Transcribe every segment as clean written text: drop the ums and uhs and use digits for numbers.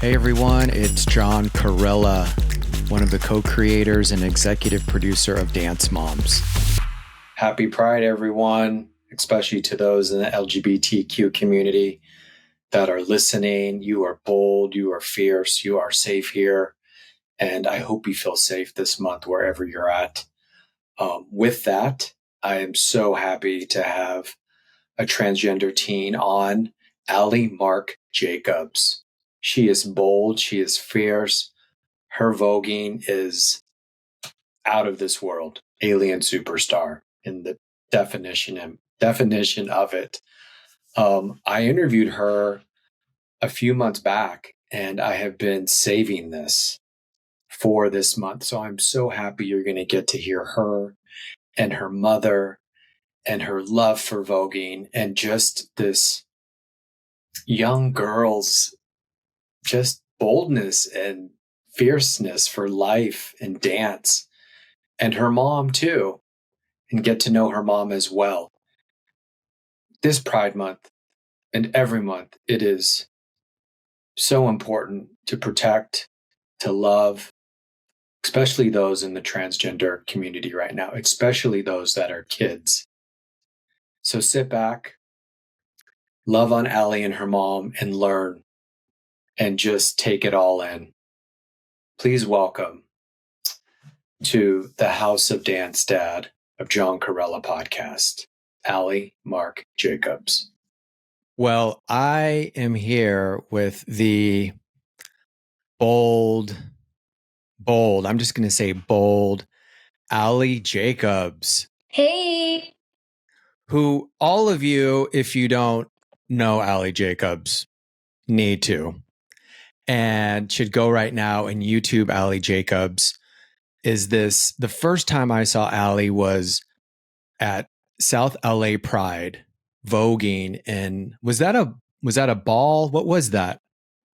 Hey everyone, it's John Corella, one of the co-creators and executive producer of Dance Moms. Happy Pride, everyone, especially to those in the LGBTQ community that are listening. You are bold, you are fierce, you are safe here, and I hope you feel safe this month wherever you're at. With that, I am so happy to have a transgender teen on, Marc Jacobs. She is bold. She is fierce. Her voguing is out of this world. Alien superstar in the definition of it. I interviewed her a few months back, and I have been saving this for this month. So I'm so happy you're going to get to hear her and her mother and her love for voguing and just this young girl's just boldness and fierceness for life and dance, and her mom too, and get to know her mom as well. This Pride Month and every month, it is so important to protect, to love, especially those in the transgender community right now, especially those that are kids. So sit back, love on Allie and her mom, and learn and just take it all in. Please welcome to the House of Dance Dad of John Corella podcast, Marc Jacobs. Well, I am here with the bold, I'm just going to say bold, Jacobs. Hey. Who all of you, if you don't know Jacobs, need to. And should go right now and YouTube Jacobs. Is this the first time I saw Allie was at South LA Pride voguing, and was that a ball? What was that?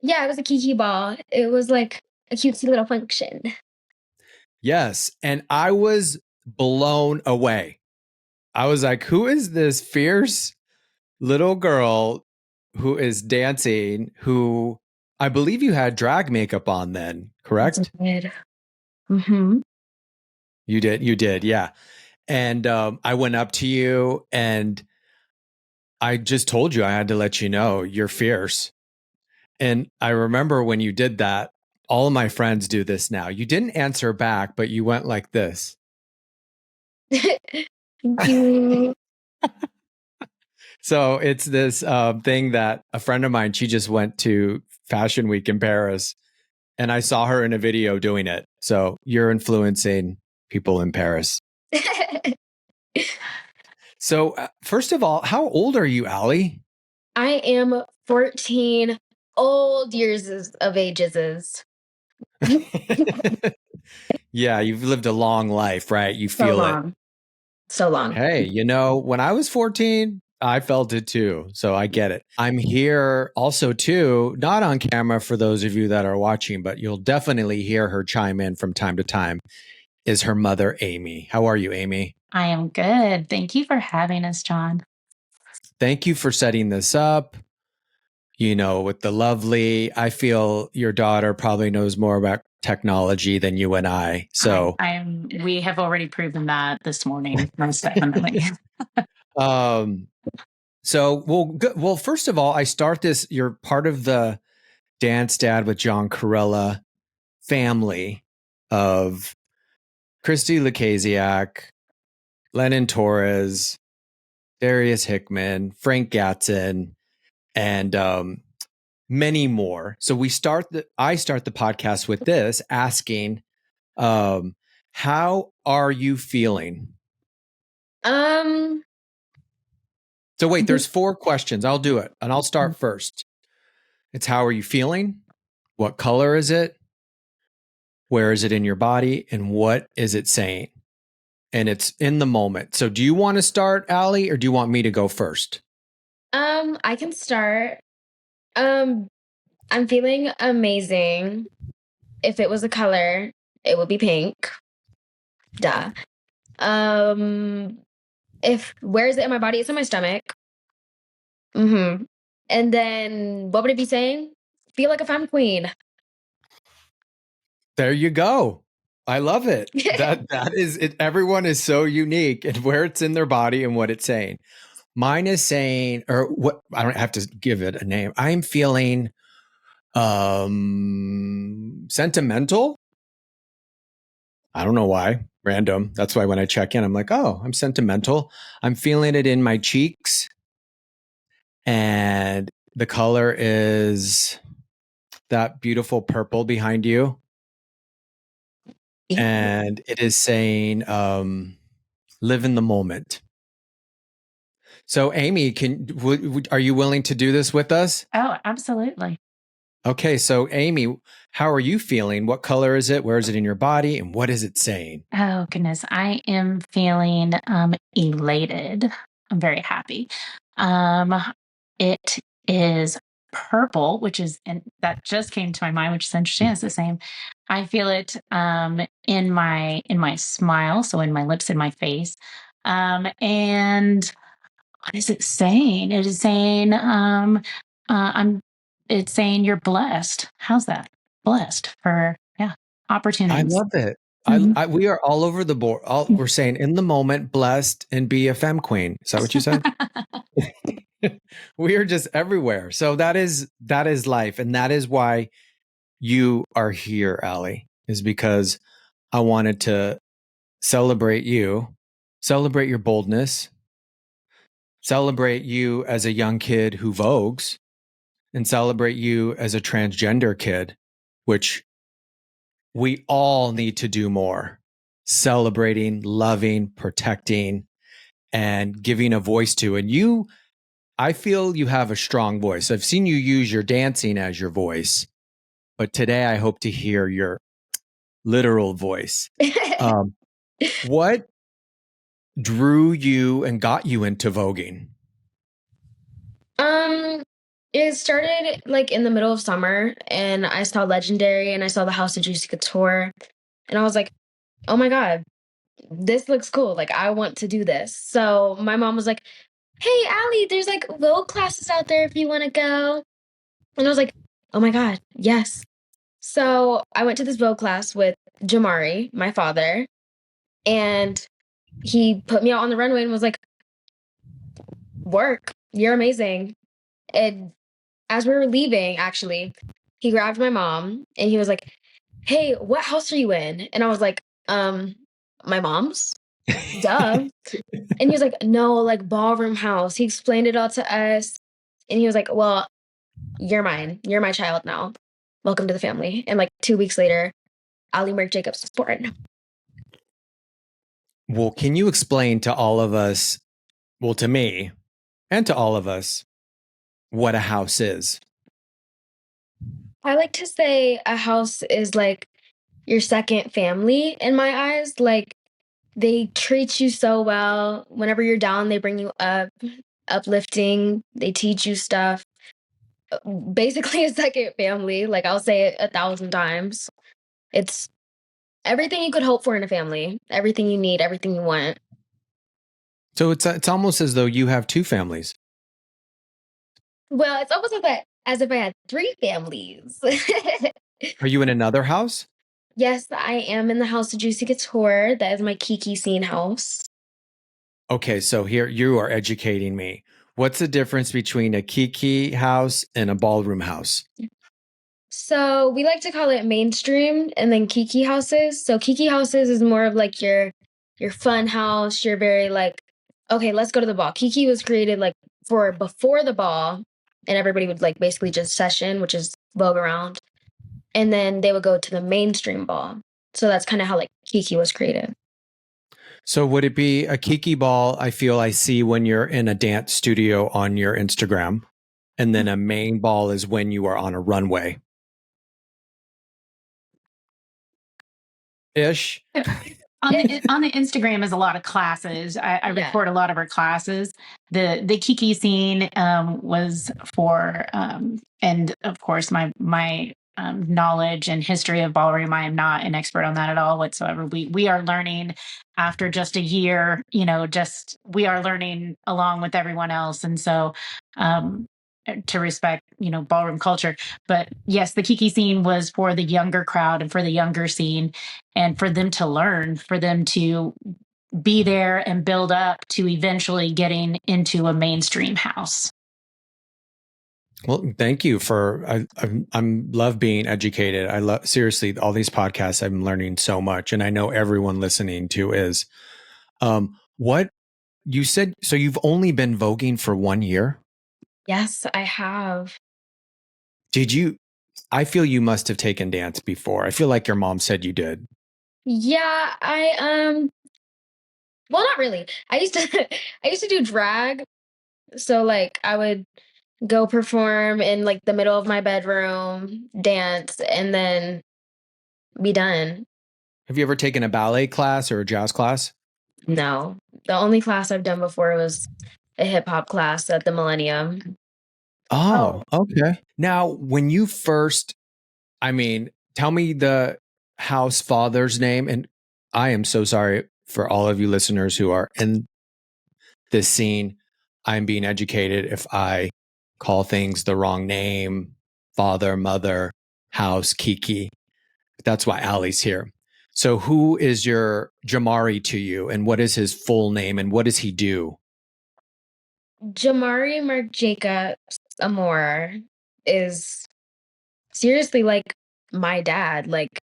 Yeah, it was a kiki ball. It was like a cutesy little function. Yes, and I was blown away. I was like, who is this fierce little girl who is dancing, who I believe you had drag makeup on then, correct? I did. Mm-hmm. You did, yeah. And I went up to you and I just told you I had to let you know you're fierce. And I remember when you did that, all of my friends do this now. You didn't answer back, but you went like this. Thank you. So it's this thing that a friend of mine, she just went to Fashion Week in Paris, and I saw her in a video doing it. So you're influencing people in Paris. So first of all, how old are you, Allie? I am 14 old years of ages. Yeah, you've lived a long life, right? You feel it. So long. Hey, when I was 14, I felt it too. So I get it. I'm here also too, not on camera for those of you that are watching, but you'll definitely hear her chime in from time to time, is her mother, Amy. How are you, Amy? I am good. Thank you for having us, John. Thank you for setting this up. With the lovely, I feel your daughter probably knows more about technology than you and I. So we have already proven that this morning, most definitely. Well, first of all, I start this. You're part of the Dance Dad with John Corella family of Christy Lukasiak, Lennon Torres, Darius Hickman, Frank Gatson, and many more. So I start the podcast with this, asking, how are you feeling? So wait, there's 4 questions. I'll do it, and I'll start first. It's how are you feeling? What color is it? Where is it in your body? And what is it saying? And it's in the moment. So do you want to start, Allie, or do you want me to go first? I can start. I'm feeling amazing. If it was a color, it would be pink. Duh. Where is it in my body? It's in my stomach. Mm-hmm. And then what would it be saying? feel like a femme queen. There you go. I love it. That is it. Everyone is so unique and where it's in their body and what it's saying. Mine is saying, or what, I don't have to give it a name. I'm feeling sentimental. I don't know why. Random. That's why when I check in, I'm like, oh, I'm sentimental. I'm feeling it in my cheeks. And the color is that beautiful purple behind you. And it is saying, live in the moment. So, Amy, are you willing to do this with us? Oh, absolutely. Okay, so Amy, how are you feeling? What color is it? Where is it in your body? And what is it saying? Oh, goodness. I am feeling elated. I'm very happy. It is purple, which is, and that just came to my mind, which is interesting. It's the same. I feel it in my smile, so in my lips and my face. And what is it saying? It is saying I'm it's saying you're blessed. How's that? Blessed for opportunities. I love it. Mhm. We are all over the board. We're saying in the moment, blessed, and be a femme queen. Is that what you said? We are just everywhere. So that is life, and that is why you are here, Allie. Is because I wanted to celebrate you, celebrate your boldness, celebrate you as a young kid who vogues, and celebrate you as a transgender kid, which we all need to do more. Celebrating, loving, protecting, and giving a voice to. And you, I feel you have a strong voice. I've seen you use your dancing as your voice, but today I hope to hear your literal voice. What drew you and got you into voguing? It started like in the middle of summer, and I saw Legendary and I saw the House of Juicy Couture, and I was like, oh my God, this looks cool. Like, I want to do this. So my mom was like, hey, Allie, there's like Vogue classes out there if you want to go. And I was like, oh my God, yes. So I went to this Vogue class with Jamari, my father, and he put me out on the runway and was like, work, you're amazing. And as we were leaving, actually, he grabbed my mom and he was like, hey, what house are you in? And I was like, my mom's. Duh. And he was like, no, like ballroom house. He explained it all to us. And he was like, well, you're mine. You're my child now. Welcome to the family. And like 2 weeks later, Marc Jacobs was born. Well, can you explain to all of us, well, to me and to all of us, what a house is? I like to say a house is like your second family in my eyes. Like, they treat you so well. Whenever you're down, they bring you up, uplifting. They teach you stuff. Basically, a second family. Like, I'll say it 1,000 times. It's everything you could hope for in a family. Everything you need, everything you want. So it's almost as though you have two families. Well, it's almost as if I had 3 families. Are you in another house? Yes, I am in the House of Juicy Couture. That is my Kiki scene house. Okay, so here you are educating me. What's the difference between a kiki house and a ballroom house? So we like to call it mainstream and then Kiki houses. So Kiki houses is more of like your fun house. You're very like, okay, let's go to the ball. Kiki was created like for before the ball, and everybody would like basically just session, which is Vogue around. And then they would go to the mainstream ball. So that's kind of how like Kiki was created. So would it be a kiki ball? I feel I see when you're in a dance studio on your Instagram, and then a main ball is when you are on a runway. Ish. On the Instagram is a lot of classes. I record a lot of our classes. The Kiki scene was for and of course my knowledge and history of ballroom. I am not an expert on that at all whatsoever. We are learning after just a year. Just we are learning along with everyone else, and so to respect, ballroom culture. But yes, the Kiki scene was for the younger crowd and for the younger scene, and for them to learn, for them to be there and build up to eventually getting into a mainstream house. Well, thank you for, I'm love being educated. I love, seriously, all these podcasts, I'm learning so much. And I know everyone listening to is, what you said. So you've only been voguing for 1 year? Yes, I have. I feel you must have taken dance before. I feel like your mom said you did. Yeah, well, not really. I used to I used to do drag. So like I would go perform in like the middle of my bedroom, dance, and then be done. Have you ever taken a ballet class or a jazz class? No. The only class I've done before was a hip hop class at the Millennium. Oh, okay. Now, when you first, tell me the house father's name. And I am so sorry for all of you listeners who are in this scene. I'm being educated if I call things the wrong name, father, mother, house, Kiki. That's why Allie's here. So who is your Jamari to you, and what is his full name, and what does he do? Jamari Marc Jacobs Amore is seriously like my dad. Like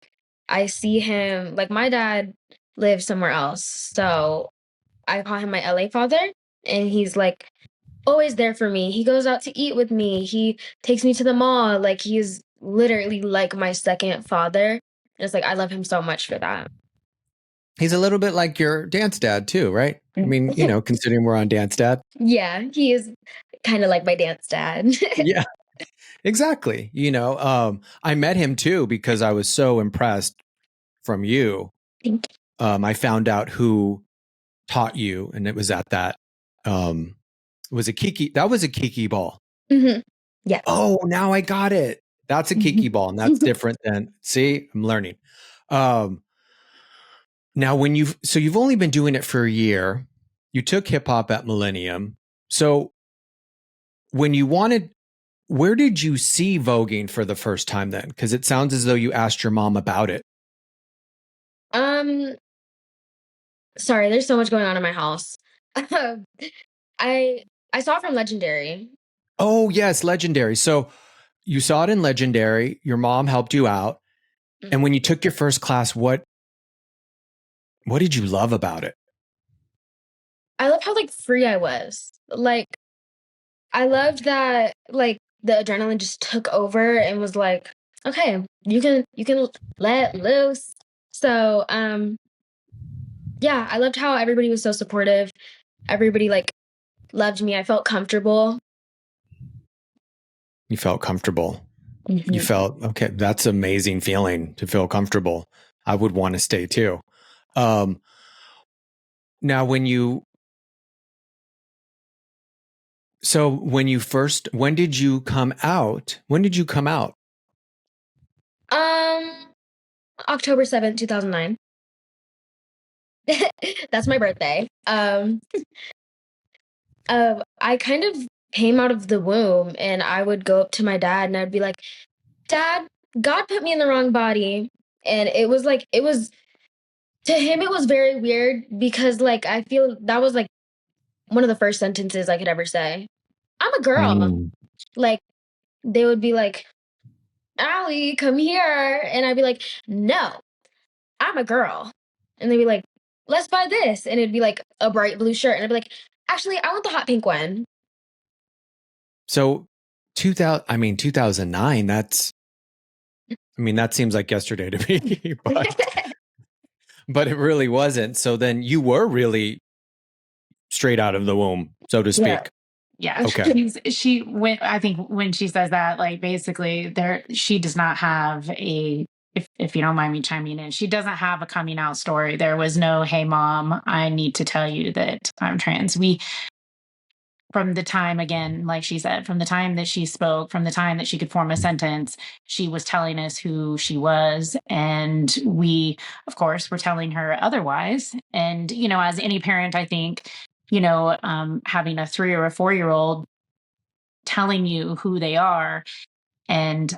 I see him like my dad lives somewhere else. So I call him my LA father, and he's like always there for me. He goes out to eat with me. He takes me to the mall. Like he's literally like my second father. And it's like I love him so much for that. He's a little bit like your dance dad too, right? I mean, considering we're on Dance Dad. Yeah, he is kind of like my dance dad. Yeah, exactly. I met him too because I was so impressed from you. I found out who taught you, and it was at that. It was a Kiki. That was a Kiki ball. Mm-hmm. Yeah. Oh, now I got it. That's a Kiki ball, and that's different than. See, I'm learning. Now, you've only been doing it for a year. You took hip hop at Millennium. So when you wanted, where did you see voguing for the first time then? Because it sounds as though you asked your mom about it. Sorry, there's so much going on in my house. I saw it from Legendary. Oh, yes, Legendary. So you saw it in Legendary. Your mom helped you out. Mm-hmm. And when you took your first class, what did you love about it? I love how like free I was. Like I loved that like the adrenaline just took over and was like, okay, you can let loose. So yeah, I loved how everybody was so supportive. Everybody like loved me. I felt comfortable. You felt comfortable. Mm-hmm. You felt, okay, that's an amazing feeling to feel comfortable. I would want to stay too. Now, when did you come out? When did you come out? October 7th, 2009. That's my birthday. I kind of came out of the womb, and I would go up to my dad and I'd be like, Dad, God put me in the wrong body. And it was to him, it was very weird because like, I feel that was like one of the first sentences I could ever say. I'm a girl. Mm. Like they would be like, Allie, come here. And I'd be like, no, I'm a girl. And they'd be like, let's buy this. And it'd be like a bright blue shirt. And I'd be like, actually, I want the hot pink one. So 2009, that seems like yesterday to me, but it really wasn't. So then you were really straight out of the womb, so to speak. Yeah. Okay. I think when she says that, like basically she does not have if you don't mind me chiming in, she doesn't have a coming out story. There was no, hey mom, I need to tell you that I'm trans. From the time, again, like she said, from the time that she spoke, from the time that she could form a sentence, she was telling us who she was. And we, of course, were telling her otherwise. And, as any parent, I think, having a 3 or a 4-year-old telling you who they are. And,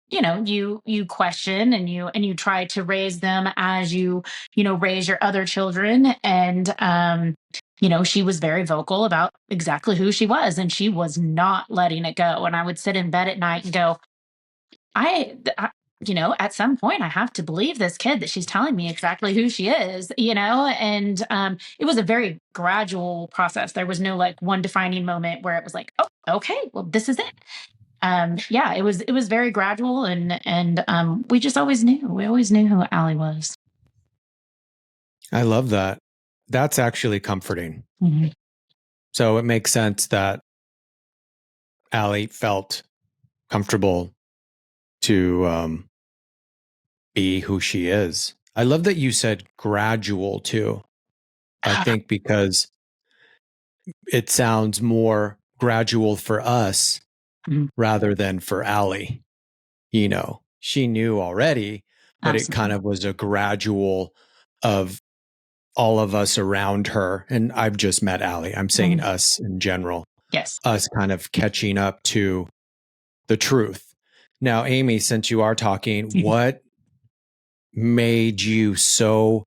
you question and you try to raise them as raise your other children. And, she was very vocal about exactly who she was, and she was not letting it go. And I would sit in bed at night and go, at some point I have to believe this kid that she's telling me exactly who she is, and it was a very gradual process. There was no like one defining moment where it was like, oh, okay, well, this is it. It was very gradual, and we just always knew who Allie was. I love that. That's actually comforting. Mm-hmm. So it makes sense that Allie felt comfortable to be who she is. I love that you said gradual too. I think because it sounds more gradual for us rather than for Allie. She knew already, but Absolutely. It kind of was a gradual of all of us around her. And I've just met Allie. I'm saying us in general. Yes. Us kind of catching up to the truth. Now, Amy, since you are talking, what made you so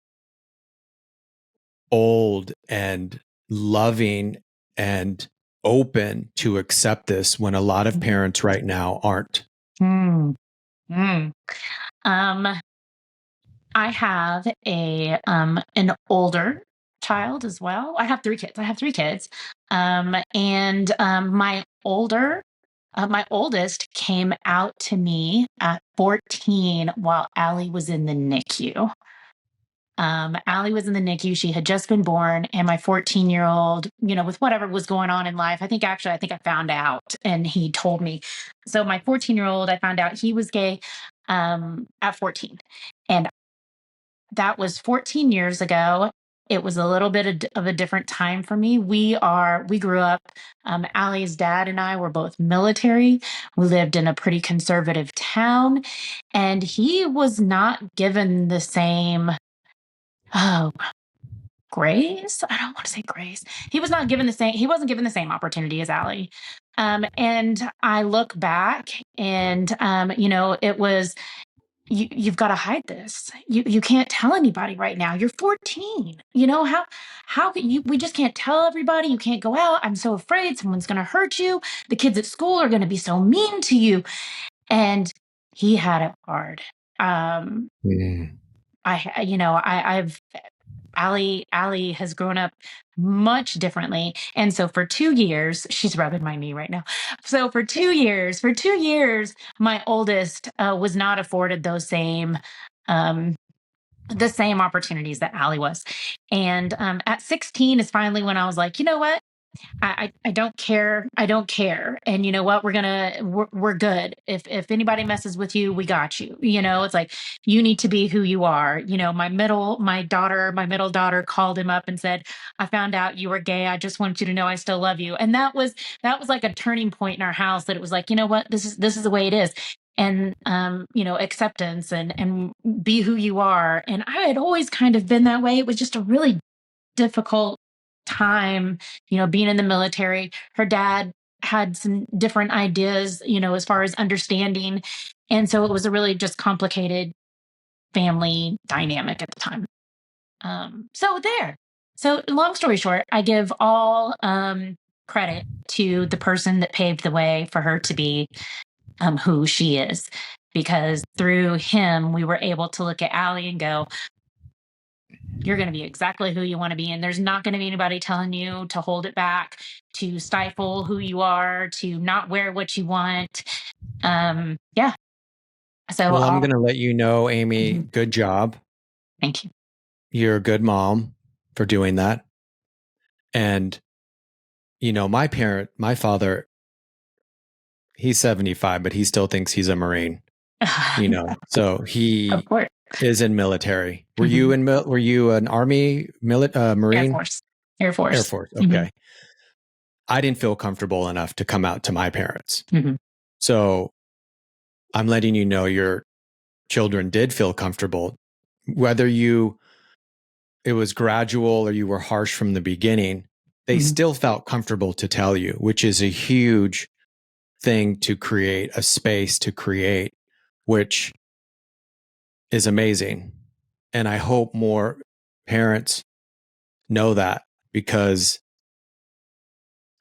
bold and loving and open to accept this when a lot of parents right now aren't? I have an older child as well. I have three kids. And my oldest came out to me at 14 while Allie was in the NICU. Allie was in the NICU. She had just been born, and my 14-year-old, with whatever was going on in life, I think I found out, and he told me. So my 14-year-old, I found out he was gay at 14, and that was 14 years ago. It was a little bit of a different time for me. We grew up, Allie's dad and I were both military. We lived in a pretty conservative town, and he was not given the same grace. I don't want to say grace. He wasn't given the same opportunity as Allie. And I look back and, it was, you've got to hide this. You can't tell anybody right now. You're 14. How can you, we just can't tell everybody. You can't go out. I'm so afraid someone's going to hurt you. The kids at school are going to be so mean to you. And he had it hard. Allie has grown up much differently. And so for 2 years, she's rubbing my knee right now. So for 2 years, my oldest was not afforded those the same opportunities that Allie was. And at 16 is finally when I was like, you know what? I don't care. I don't care. And you know what? We're good. If anybody messes with you, we got you. It's like, you need to be who you are. My middle daughter called him up and said, I found out you were gay. I just want you to know I still love you. And that was like a turning point in our house, that it was like, you know what? This is the way it is. And, acceptance and be who you are. And I had always kind of been that way. It was just a really difficult time, being in the military. Her dad had some different ideas, as far as understanding. And so it was a really just complicated family dynamic at the time. So long story short, I give all credit to the person that paved the way for her to be who she is, because through him, we were able to look at Allie and go, you're going to be exactly who you want to be. And there's not going to be anybody telling you to hold it back, to stifle who you are, to not wear what you want. Yeah. So I'm going to let you know, Amy, good job. Thank you. You're a good mom for doing that. And, my father, he's 75, but he still thinks he's a Marine, so he is in military. Were you were you an Army, Marine? Air Force. Okay. I didn't feel comfortable enough to come out to my parents. So I'm letting you know your children did feel comfortable, whether it was gradual or you were harsh from the beginning. they still felt comfortable to tell you, which is a huge thing to create, a space to create, which is amazing. And I hope more parents know that, because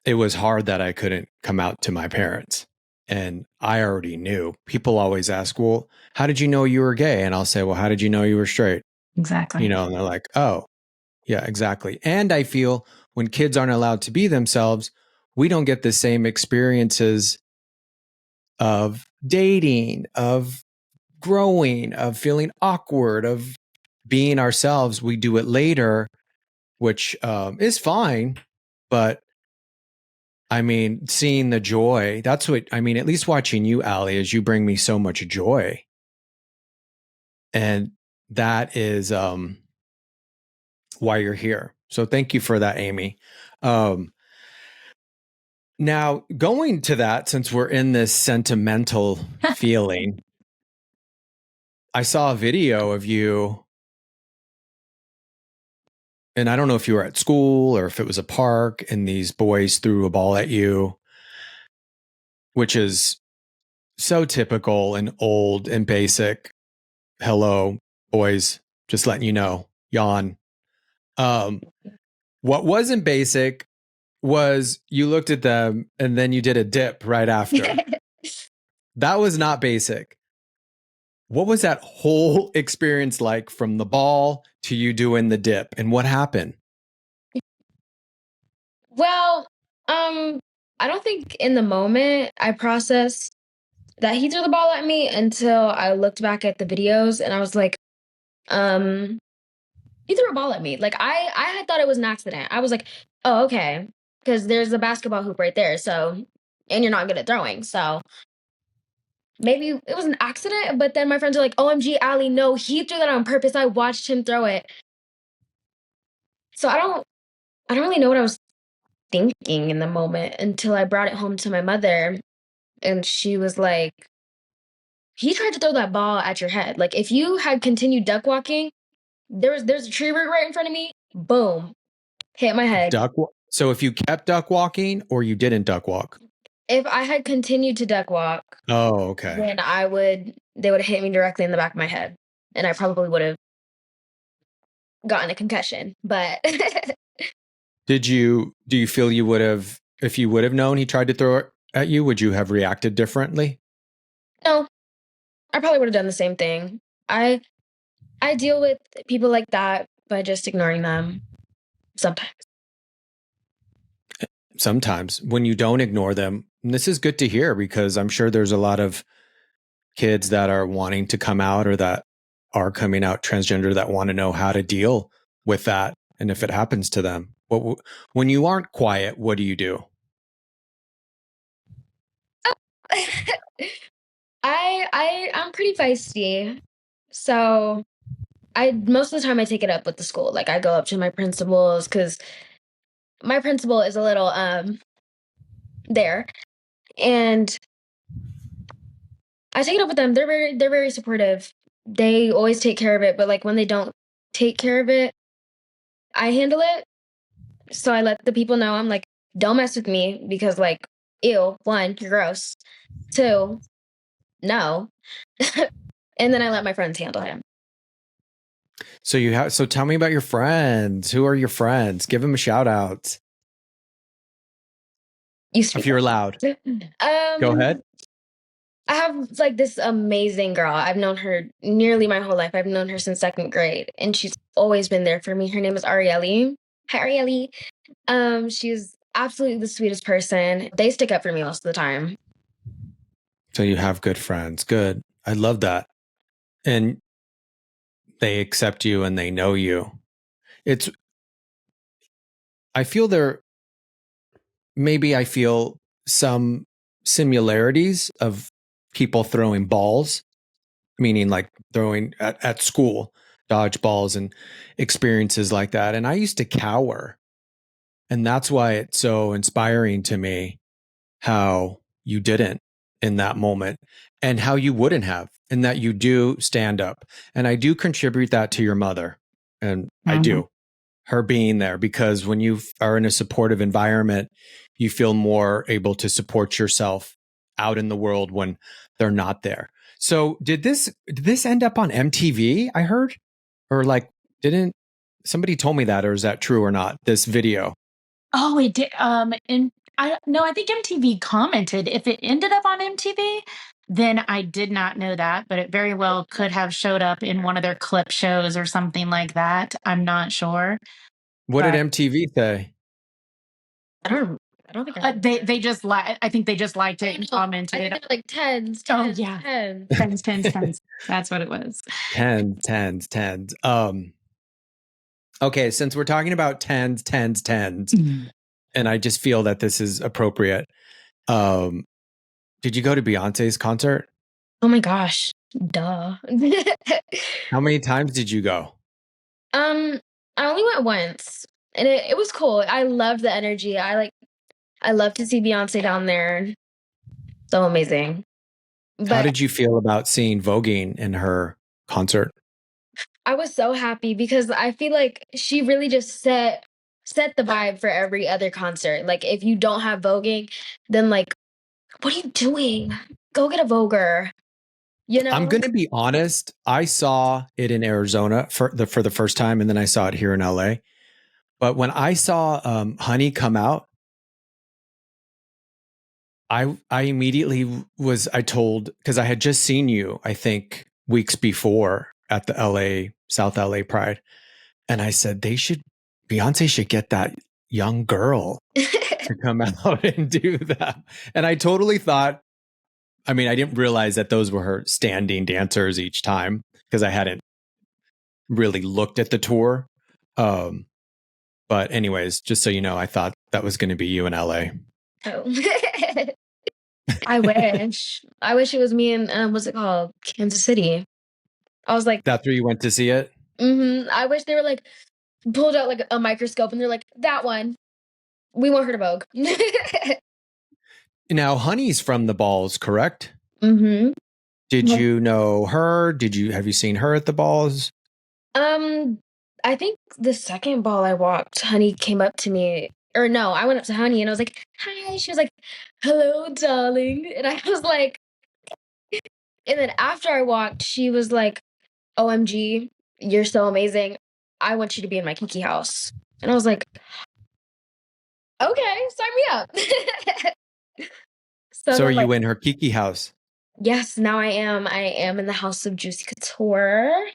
it was hard that I couldn't come out to my parents. And I already knew. People always ask, well, how did you know you were gay? And I'll say, well, how did you know you were straight? Exactly. And they're like, oh, yeah, exactly. And I feel when kids aren't allowed to be themselves, we don't get the same experiences of dating, of growing, of feeling awkward, of being ourselves. We do it later, which is fine. But I mean, seeing the joy, that's what I mean, at least watching you, Allie, is you bring me so much joy. And that is why you're here. So thank you for that, Amy. Now, going to that, since we're in this sentimental feeling, I saw a video of you, and I don't know if you were at school or if it was a park, and these boys threw a ball at you, which is so typical and old and basic. Hello, boys, just letting you know, yawn. What wasn't basic was you looked at them and then you did a dip right after. That was not basic. What was that whole experience like, from the ball to you doing the dip, and what happened? Well, I don't think in the moment I processed that he threw the ball at me until I looked back at the videos and I was like, he threw a ball at me. Like I had thought it was an accident. I was like, oh, okay. Because there's a basketball hoop right there. So, and you're not good at throwing. So maybe it was an accident. But then my friends are like, OMG, Allie, no, he threw that on purpose. I watched him throw it. So I don't really know what I was thinking in the moment until I brought it home to my mother. And she was like, he tried to throw that ball at your head. Like if you had continued duck walking, there's a tree root right in front of me. Boom. Hit my head. So if you kept duck walking or you didn't duck walk? If I had continued to duck walk, okay. Then they would have hit me directly in the back of my head. And I probably would have gotten a concussion. But do you feel you would have, if you would have known he tried to throw it at you, would you have reacted differently? No, I probably would have done the same thing. I deal with people like that by just ignoring them sometimes. Sometimes when you don't ignore them, this is good to hear, because I'm sure there's a lot of kids that are wanting to come out or that are coming out transgender that want to know how to deal with that. And if it happens to them, when you aren't quiet, what do you do? I'm pretty feisty. So most of the time I take it up with the school. Like I go up to my principals because my principal is a little there. And I take it up with them. They're very supportive. They always take care of it, but like when they don't take care of it, I handle it. So I let the people know, I'm like, don't mess with me because like, ew, one, you're gross. Two, no. And then I let my friends handle him. So tell me about your friends. Who are your friends? Give them a shout out. If you're allowed. Go ahead. I have like this amazing girl. I've known her nearly my whole life. I've known her since second grade, and she's always been there for me. Her name is Arielle. Hi, Arielle. She's absolutely the sweetest person. They stick up for me most of the time. So you have good friends. Good. I love that. And they accept you and they know you. I feel some similarities of people throwing balls, meaning like throwing at school, dodgeballs and experiences like that. And I used to cower. And that's why it's so inspiring to me how you didn't in that moment and how you wouldn't have, and that you do stand up. And I do contribute that to your mother. And I do. her being there, because when you are in a supportive environment, you feel more able to support yourself out in the world when they're not there. So did this end up on MTV, I heard? Or like, didn't somebody told me that, or is that true or not, this video? Oh, it did. And I think MTV commented. If it ended up on MTV, then I did not know that, but it very well could have showed up in one of their clip shows or something like that. I'm not sure. What did But MTV say? I don't think I they just I think they just liked it and commented. I think like tens. Oh yeah, tens. That's what it was. Tens. Okay, since we're talking about tens, and I just feel that this is appropriate. Did you go to Beyonce's concert? Oh my gosh, duh. How many times did you go? I only went once, and it was cool. I loved the energy. I love to see Beyonce down there. So amazing. How did you feel about seeing Voguing in her concert? I was so happy because I feel like she really just set the vibe for every other concert. Like if you don't have voguing, then like, what are you doing? Go get a Voguer. You know? I'm going to be honest. I saw it in Arizona for the first time, and then I saw it here in LA. But when I saw Honey come out, I immediately I told, because I had just seen you, I think weeks before at the South LA Pride. And I said, Beyonce should get that young girl to come out and do that. And I totally thought, I mean, I didn't realize that those were her standing dancers each time, because I hadn't really looked at the tour. But anyways, just so you know, I thought that was going to be you in LA. Oh. I wish. I wish it was me in what's it called? Kansas City. I was like, that's where you went to see it? Mm-hmm. I wish they were like pulled out like a microscope and they're like, that one. We want her to Vogue. Now, Honey's from the balls, correct? Mm-hmm. Did you know her? Have you seen her at the balls? I think the second ball I walked, Honey came up to me. Or no, I went up to Honey and I was like, hi. She was like, hello, darling. And I was like, and then after I walked, she was like, OMG, you're so amazing. I want you to be in my Kiki house. And I was like, okay, sign me up. So are you in her Kiki house? Yes, now I am. I am in the house of Juicy Couture.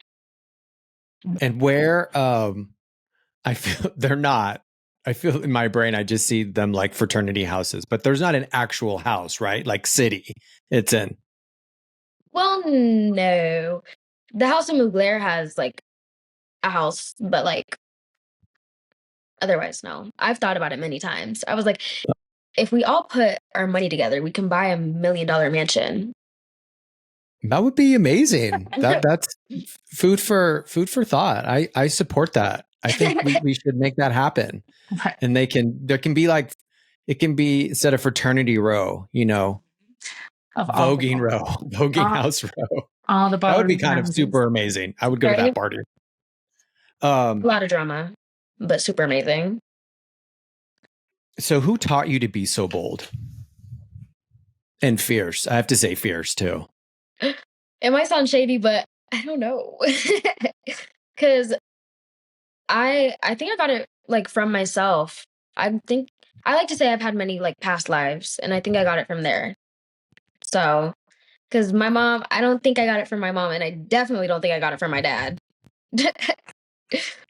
And where, I feel they're not. I feel in my brain, I just see them like fraternity houses, but there's not an actual house, right? Like city it's in. Well, no. The house of Mugler has like a house, but like otherwise, no. I've thought about it many times. I was like, if we all put our money together, we can buy $1 million mansion. That would be amazing. That's food for thought. I support that. I think we should make that happen. Right. And there can be like, it can be instead of fraternity row, you know, of voguing row, voguing house row. All the that would be kind of super amazing. I would go to that party. A lot of drama, but super amazing. So who taught you to be so bold and fierce? I have to say fierce too. It might sound shady, but I don't know. Because I think I got it like from myself. I think I like to say I've had many like past lives, and I think I got it from there. So, because my mom, I don't think I got it from my mom, and I definitely don't think I got it from my dad.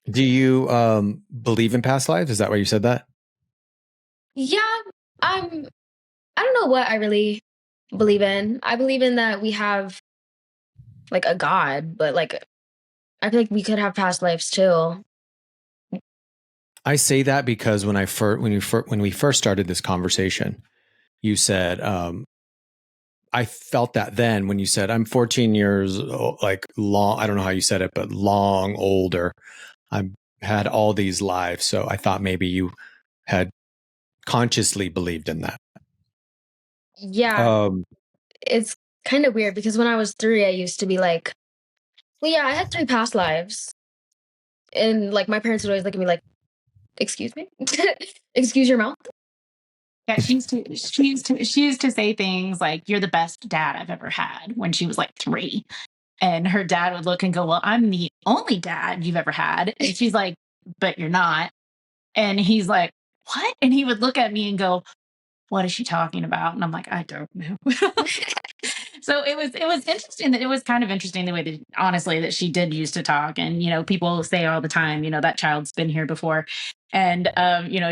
Do you believe in past lives? Is that why you said that? Yeah, I don't know what I really believe in. I believe in that we have like a God, but like I feel like we could have past lives too. I say that because when we first started this conversation, you said I felt that then when you said I'm 14 years old, like long, I don't know how you said it, but long older. I've had all these lives, so I thought maybe you had consciously believed in that. Yeah, it's kind of weird because when I was 3, I used to be like, well, yeah, I had 3 past lives. And like my parents would always look at me like, Excuse me? Excuse your mouth? Yeah, she used to say things like, "You're the best dad I've ever had," when she was like 3. And her dad would look and go, "Well, I'm the only dad you've ever had." And she's like, "But you're not." And he's like, "What?" And he would look at me and go, "What is she talking about?" And I'm like, "I don't know." So it was interesting. That it was kind of interesting the way that, honestly, that she did used to talk. And people say all the time, that child's been here before. And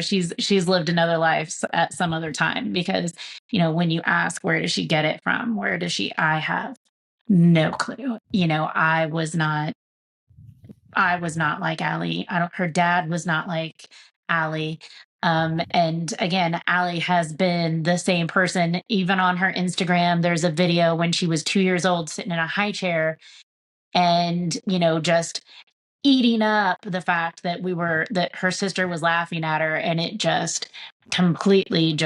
she's lived another life at some other time, because when you ask, where does she get it from, where does she, I have no clue. I was not like Allie. Her dad was not like Allie. And again, Allie has been the same person. Even on her Instagram, there's a video when she was 2 years old, sitting in a high chair and, just eating up the fact that her sister was laughing at her. And it just completely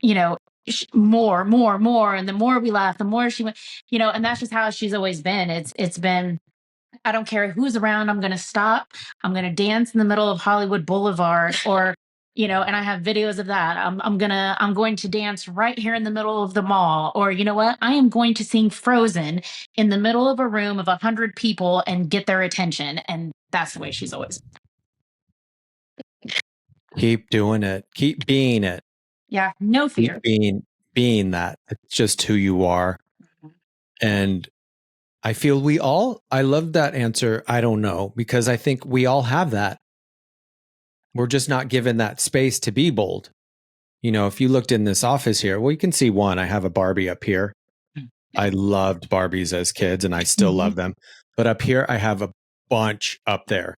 you know, more. And the more we laugh, the more she went, and that's just how she's always been. It's been, I don't care who's around. I'm going to stop. I'm going to dance in the middle of Hollywood Boulevard, or, and I have videos of that. I'm going to dance right here in the middle of the mall, or you know what? I am going to sing Frozen in the middle of a room of 100 people and get their attention. And that's the way she's always. Keep doing it. Keep being it. Yeah. No fear. Keep being that. It's just who you are. And I feel I love that answer. I don't know, because I think we all have that. We're just not given that space to be bold. If you looked in this office here, well, you can see one. I have a Barbie up here. I loved Barbies as kids, and I still love them. But up here, I have a bunch up there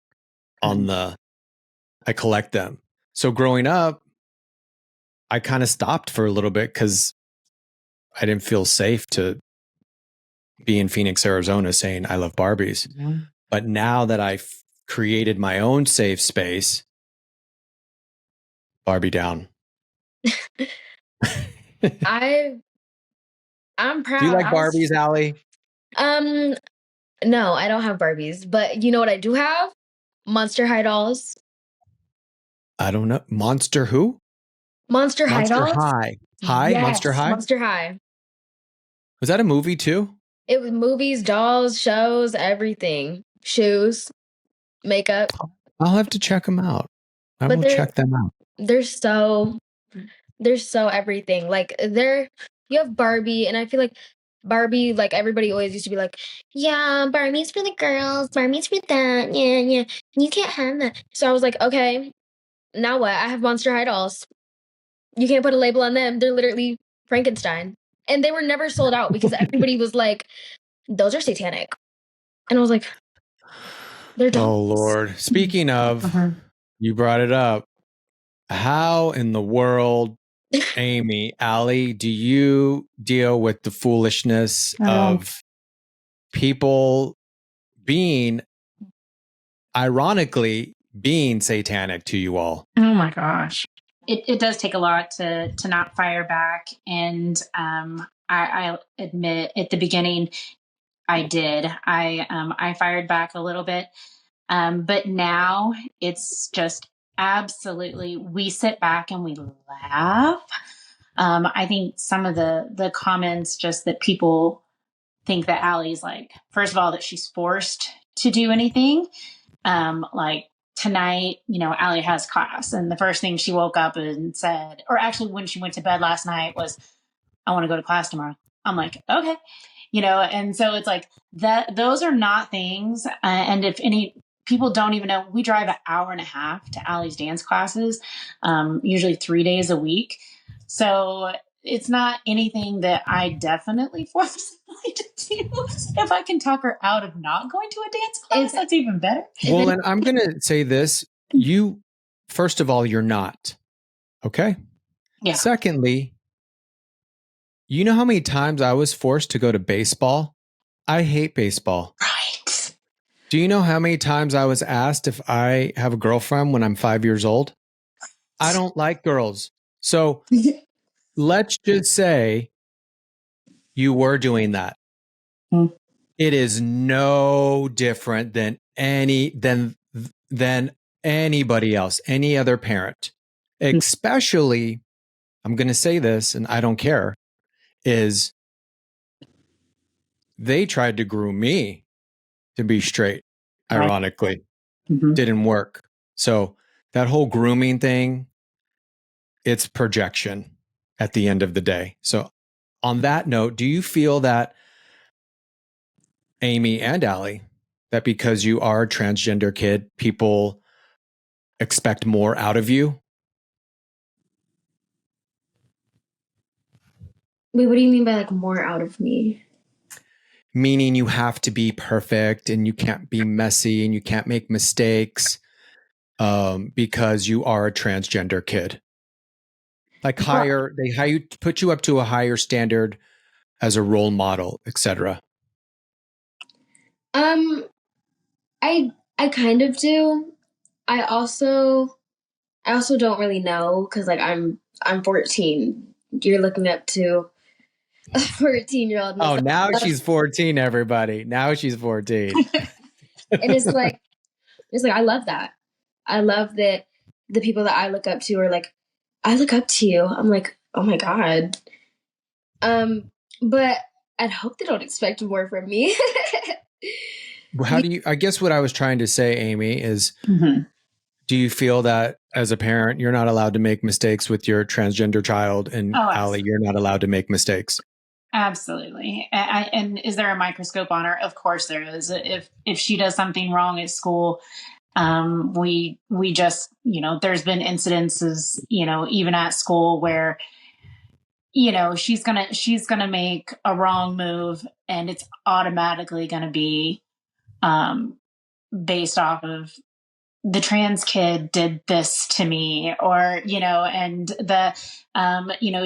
I collect them. So growing up, I kind of stopped for a little bit because I didn't feel safe to be in Phoenix, Arizona saying I love Barbies. Mm-hmm. But now that I've created my own safe space, Barbie down. I'm proud. Do you like Barbies, Allie? No, I don't have Barbies, but you know what I do have? Monster High dolls. I don't know. Monster who? Monster High dolls? High. Yes, Monster High? Monster High. Was that a movie too? It was movies, dolls, shows, everything. Shoes, makeup. I'll have to check them out. I will check them out. They're so everything. Like you have Barbie, and I feel like Barbie, like everybody always used to be like, yeah, Barbie's for the girls, Barbie's for that, yeah, you can't have that. So I was like, okay, now what? I have Monster High dolls. You can't put a label on them. They're literally Frankenstein. And they were never sold out because everybody was like, those are satanic. And I was like, they're dolls. Oh, Lord. Speaking of, you brought it up. How in the world, Amy, Allie, do you deal with the foolishness of people ironically being satanic to you all? Oh my gosh. It does take a lot to not fire back. And I admit at the beginning I did. I fired back a little bit. But now it's just absolutely, we sit back and we laugh. I think some of the comments just that people think that Allie's like, first of all, that she's forced to do anything. Like tonight, Allie has class, and the first thing she woke up and said, or actually when she went to bed last night, was, I want to go to class tomorrow. I'm like, okay. And so it's like that, those are not things. And if any people don't even know, we drive an hour and a half to Allie's dance classes, usually 3 days a week. So it's not anything that I definitely force Allie to do. If I can talk her out of not going to a dance class, that's even better. Well, and I'm going to say this. First of all, you're not. Okay? Yeah. Secondly, you know how many times I was forced to go to baseball? I hate baseball. Right. Do you know how many times I was asked if I have a girlfriend when I'm 5 years old? I don't like girls. So let's just say you were doing that. It is no different than anybody else, any other parent, especially, I'm going to say this and I don't care, is they tried to groom me to be straight, ironically. Mm-hmm. Didn't work. So that whole grooming thing, it's projection at the end of the day. So on that note, do you feel that Amy and Allie, that because you are a transgender kid, people expect more out of you? Wait, what do you mean by like more out of me? Meaning you have to be perfect and you can't be messy and you can't make mistakes because you are a transgender kid. Like they put you up to a higher standard as a role model, etc. I kind of do. I also don't really know because like I'm 14. You're looking up to a 14-year-old. Oh, now she's 14, everybody. Now she's 14. And it's like I love that. I love that the people that I look up to are like, I look up to you. I'm like, oh my God. But I'd hope they don't expect more from me. I guess what I was trying to say, Amy, is do you feel that as a parent, you're not allowed to make mistakes with your transgender child, and Allie, you're not allowed to make mistakes? Absolutely. And is there a microscope on her? Of course there is. If she does something wrong at school, we just, there's been incidences, even at school where, she's gonna make a wrong move and it's automatically gonna be based off of the trans kid did this to me, or, and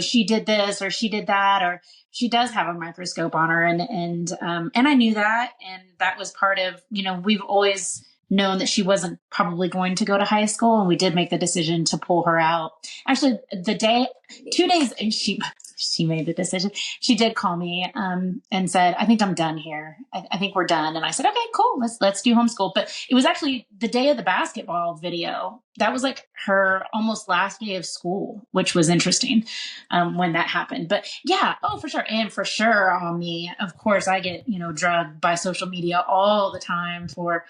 she did this or she did that, or she does have a microscope on her. And I knew that. And that was part of, we've always known that she wasn't probably going to go to high school. And we did make the decision to pull her out. Actually, 2 days, and she made the decision. She did call me and said, I think I'm done here. I think we're done. And I said, okay, cool. Let's do homeschool. But it was actually the day of the basketball video. That was like her almost last day of school, which was interesting when that happened. But yeah, for sure. And for sure on me, of course, I get, drugged by social media all the time for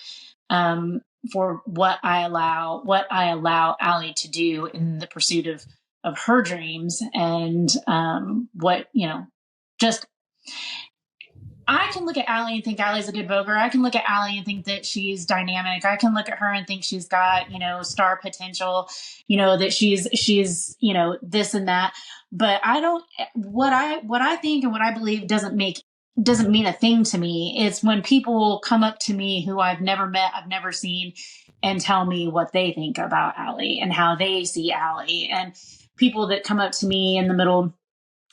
what I allow Allie to do in the pursuit of her dreams. And just I can look at Allie and think Allie's a good Voguer. I can look at Allie and think that she's dynamic. I can look at her and think she's got, star potential, that she's, this and that. But I don't, what I think and what I believe doesn't mean a thing to me. It's when people come up to me who I've never met, I've never seen, and tell me what they think about Allie and how they see Allie. And people that come up to me in the middle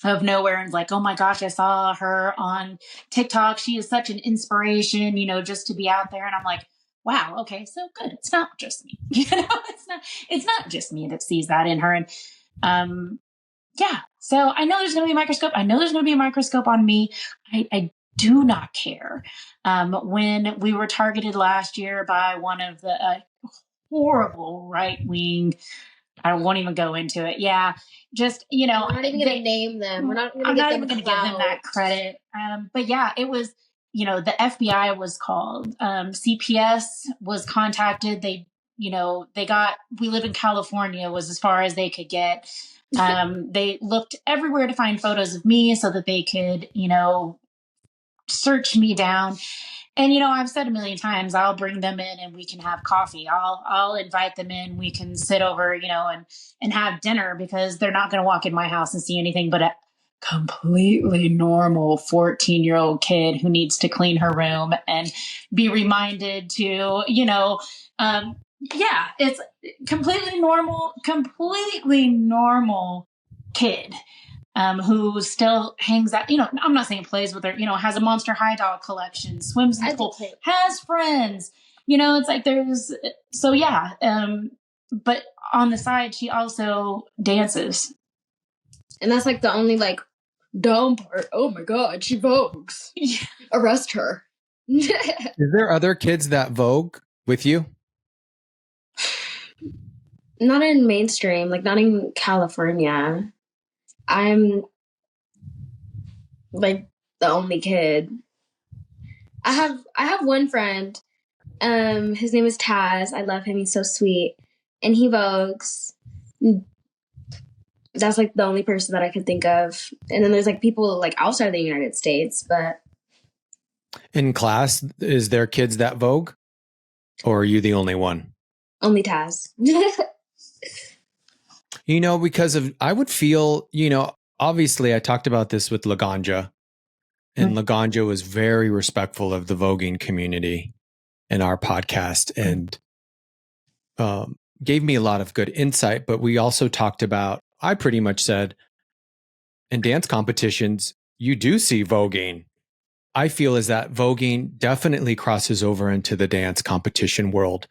of nowhere and like, oh my gosh, I saw her on TikTok. She is such an inspiration, just to be out there. And I'm like, wow, okay, so good. It's not just me, it's not just me that sees that in her. And, yeah, so I know there's going to be a microscope. I know there's going to be a microscope on me. I do not care. When we were targeted last year by one of the horrible right-wing, I won't even go into it. Yeah. Just, we're not even going to name them. We're not going to give them that credit. But yeah, it was, the FBI was called, CPS was contacted. They, we live in California was as far as they could get. They looked everywhere to find photos of me so that they could, search me down. And, I've said a million times, I'll bring them in and we can have coffee. I'll invite them in. We can sit over, and have dinner, because they're not going to walk in my house and see anything but a completely normal 14-year-old kid who needs to clean her room and be reminded to, it's completely normal kid. Who still hangs out, I'm not saying plays with her, has a Monster High doll collection, swims in the pool, has friends, it's like but on the side, she also dances. And that's like the only dumb part. Oh my God, she vogues. Arrest her. Is there other kids that vogue with you? Not in mainstream, like not in California. I'm like the only kid. I have one friend. His name is Taz. I love him. He's so sweet. And he vogues. That's like the only person that I could think of. And then there's like people like outside of the United States, but In class, is there kids that vogue? Or are you the only one? only Taz. Because I would feel, obviously I talked about this with Laganja, and Laganja was very respectful of the voguing community in our podcast and gave me a lot of good insight. But we also talked about, I pretty much said, in dance competitions, you do see voguing. I feel is that voguing definitely crosses over into the dance competition world,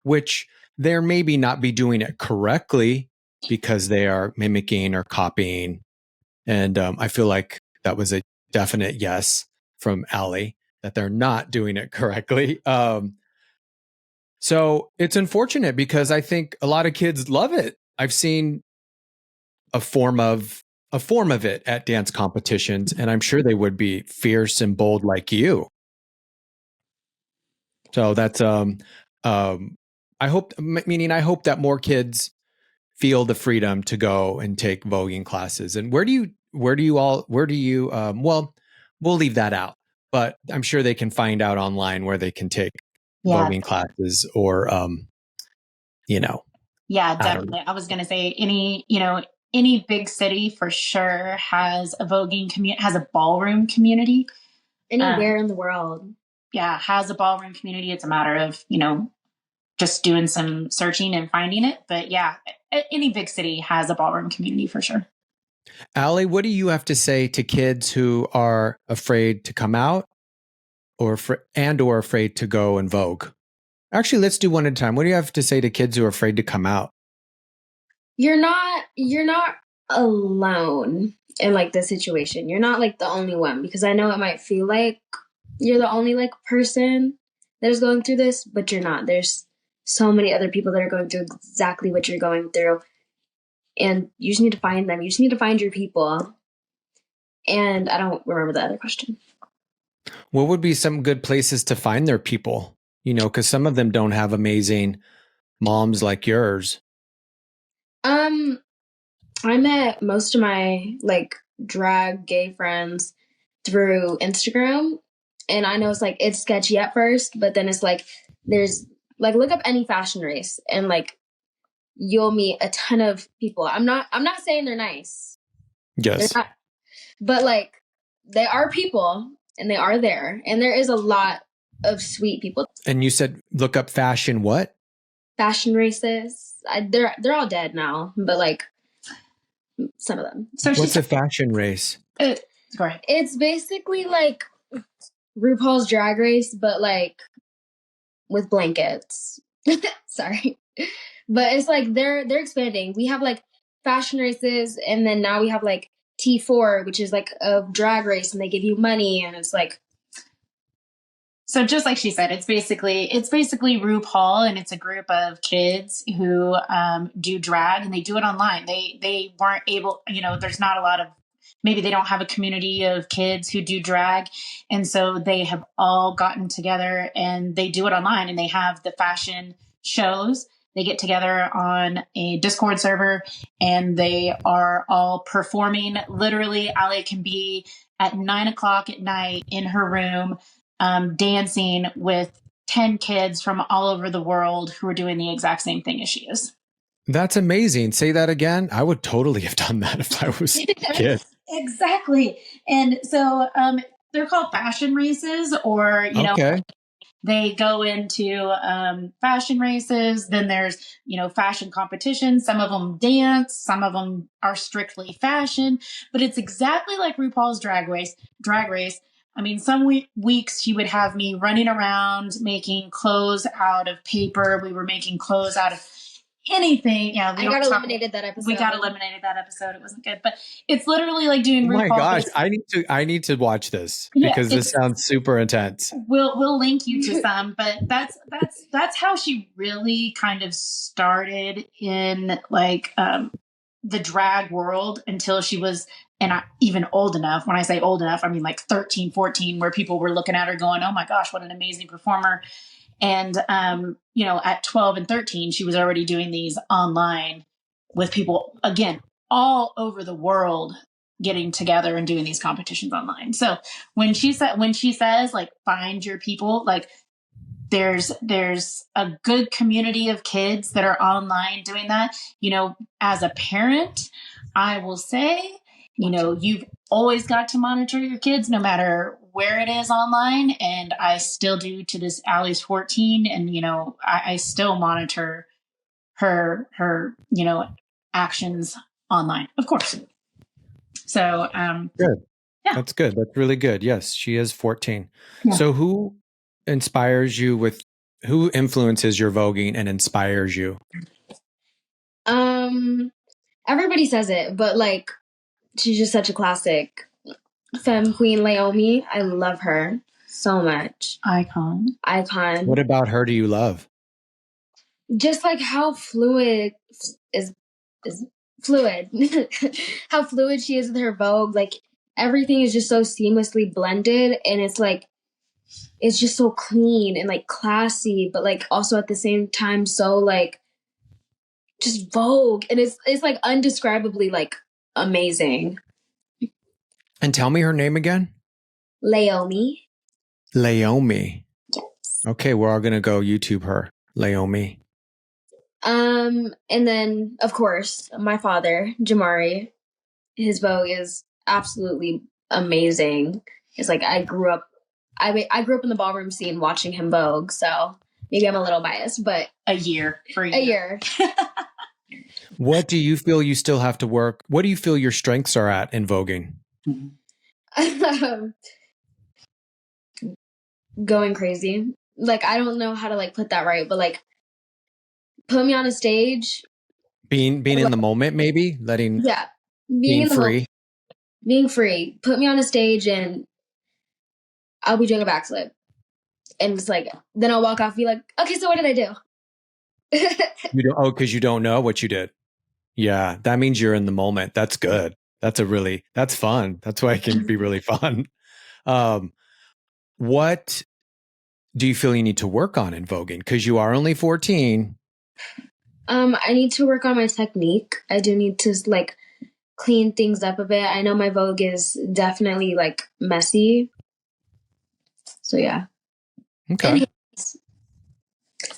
which they're maybe not be doing it correctly because they are mimicking or copying. And I feel like that was a definite yes from Allie, that they're not doing it correctly. So it's unfortunate because I think a lot of kids love it. I've seen a form of it at dance competitions, and I'm sure they would be fierce and bold like you. So that's I hope that more kids feel the freedom to go and take voguing classes. And where do you well, we'll leave that out, but I'm sure they can find out online where they can take voguing classes or Yeah, definitely. I was going to say any big city for sure has a voguing community, has a ballroom community. Anywhere in the world. Yeah, has a ballroom community. It's a matter of, just doing some searching and finding it. But yeah, any big city has a ballroom community for sure. Allie, what do you have to say to kids who are afraid to come out or afraid to go and vogue? Actually, let's do one at a time. What do you have to say to kids who are afraid to come out? You're not alone in like this situation. You're not like the only one, because I know it might feel like you're the only like person that is going through this, but you're not. There's so many other people that are going through exactly what you're going through. And you just need to find them. You just need to find your people. And I don't remember the other question. What would be some good places to find their people? Because some of them don't have amazing moms like yours. I met most of my like drag gay friends through Instagram. And I know it's sketchy at first, but then it's like, there's like, look up any fashion race and like, you'll meet a ton of people. I'm not saying they're nice. Yes. They're not, but like, they are people and they are there. And there is a lot of sweet people. And you said, look up fashion, what? Fashion races. They're all dead now, but like some of them. So what's a fashion race? It's basically like RuPaul's Drag Race, but like with blankets. Sorry. But it's like they're expanding. We have like fashion races, and then now we have like T4, which is like a drag race, and they give you money, and it's like. So just like she said, it's basically RuPaul, and it's a group of kids who do drag, and they do it online. They weren't able, there's not a lot of, maybe they don't have a community of kids who do drag. And so they have all gotten together and they do it online, and they have the fashion shows. They get together on a Discord server and they are all performing. Literally, Allie can be at 9:00 at night in her room, dancing with 10 kids from all over the world who are doing the exact same thing as she is. That's amazing. Say that again. I would totally have done that if I was a kid. Exactly. And so they're called fashion races, or, okay. They go into fashion races. Then there's, fashion competitions. Some of them dance. Some of them are strictly fashion. But it's exactly like RuPaul's Drag Race. I mean, some weeks she would have me running around making clothes out of paper. We were making clothes out of anything. Yeah, I got eliminated that episode. We got eliminated that episode. It wasn't good, but it's literally like doing. Oh my gosh, I need to watch this because this sounds super intense. We'll link you to some, but that's how she really kind of started in like the drag world until she was even old enough. When I say old enough, I mean like 13, 14, where people were looking at her going, "Oh my gosh, what an amazing performer." And, at 12 and 13, she was already doing these online with people, again, all over the world getting together and doing these competitions online. So when she says like, find your people, like there's a good community of kids that are online doing that. As a parent, I will say, you've always got to monitor your kids no matter where it is online. And I still do to this. Allie's 14 and, I still monitor her, actions online, of course. So, good. Yeah. That's good. That's really good. Yes, she is 14. Yeah. So who inspires you who influences your voguing and inspires you? Everybody says it, but like, she's just such a classic. Femme Queen Laomi. I love her so much. Icon. What about her do you love? Just like how fluid is fluid. How fluid she is with her Vogue. Like everything is just so seamlessly blended, and it's like it's just so clean and like classy, but like also at the same time so like just Vogue, and it's like undescribably like amazing. And tell me her name again. Laomi. Laomi. Yes. Okay, we're all gonna go YouTube her. Laomi. And then of course my father, Jamari. His Vogue is absolutely amazing. It's like I grew up in the ballroom scene watching him Vogue, so maybe I'm a little biased, but a year. What do you feel you still have to work? What do you feel your strengths are at in voguing? Going crazy. Like, I don't know how to like put that right, but like put me on a stage. Being in the moment, maybe being free. Being free. Put me on a stage and I'll be doing a backflip. And it's like, then I'll walk off and be like, okay, so what did I do? Because you don't know what you did. Yeah, that means you're in the moment. That's good. That's fun. That's why it can be really fun. What do you feel you need to work on in voguing? Because you are only 14. I need to work on my technique. I do need to like clean things up a bit. I know my Vogue is definitely like messy. So yeah. Okay.